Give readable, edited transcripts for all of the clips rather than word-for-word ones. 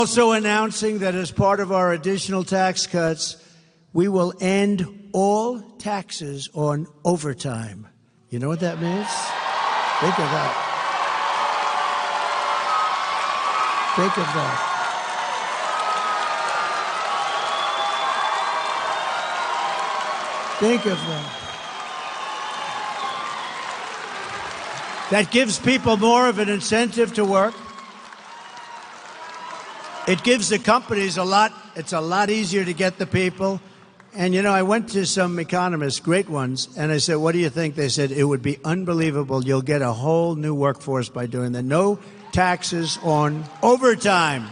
Also announcing that as part of our additional tax cuts, we will end all taxes on overtime. You know what that means? Think of that. Think of that. Think of that. That gives people more of an incentive to work. It gives the companies it's a lot easier to get the people. And, you know, I went to some economists, great ones, and I said, what do you think? They said, it would be unbelievable. You'll get a whole new workforce by doing that. No taxes on overtime.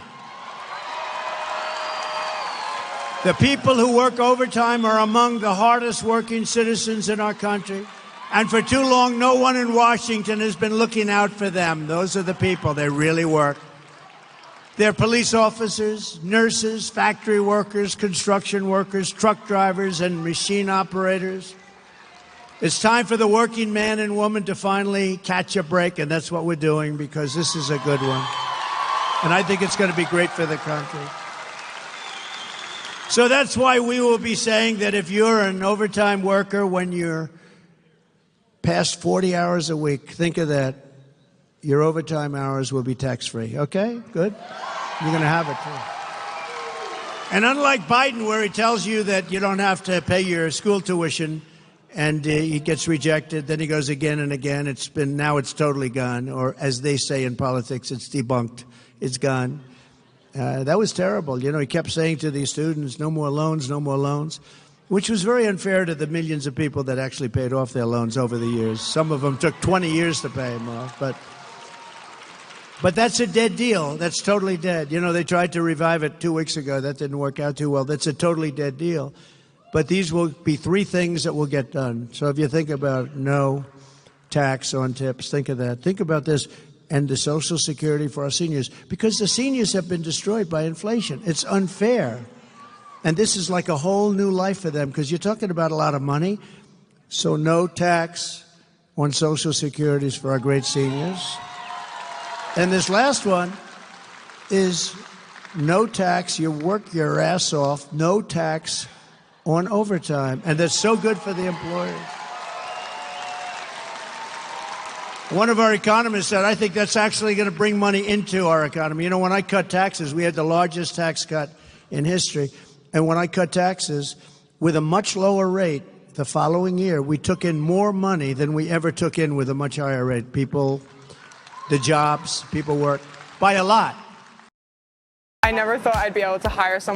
The people who work overtime are among the hardest working citizens in our country. And for too long, no one in Washington has been looking out for them. Those are the people. They really work. They're police officers, nurses, factory workers, construction workers, truck drivers, and machine operators. It's time for the working man and woman to finally catch a break, and that's what we're doing because this is a good one. And I think it's going to be great for the country. So that's why we will be saying that if you're an overtime worker, when you're past 40 hours a week, think of that. Your overtime hours will be tax-free. Okay? Good? You're going to have it, too. And unlike Biden, where he tells you that you don't have to pay your school tuition and he gets rejected, then he goes again and again. Now it's totally gone. Or as they say in politics, it's debunked. It's gone. That was terrible. You know, he kept saying to these students, no more loans, no more loans, which was very unfair to the millions of people that actually paid off their loans over the years. Some of them took 20 years to pay them off. But that's a dead deal. That's totally dead. You know, they tried to revive it 2 weeks ago. That didn't work out too well. That's a totally dead deal. But these will be 3 things that will get done. So if you think about no tax on tips, think of that. Think about this and the Social Security for our seniors. Because the seniors have been destroyed by inflation. It's unfair. And this is like a whole new life for them because you're talking about a lot of money. So no tax on Social Securities for our great seniors. And this last one is no tax. You work your ass off. No tax on overtime. And that's so good for the employers. One of our economists said, I think that's actually going to bring money into our economy. You know, when I cut taxes, we had the largest tax cut in history. And when I cut taxes with a much lower rate the following year, we took in more money than we ever took in with a much higher rate. The jobs, people work by a lot. I never thought I'd be able to hire someone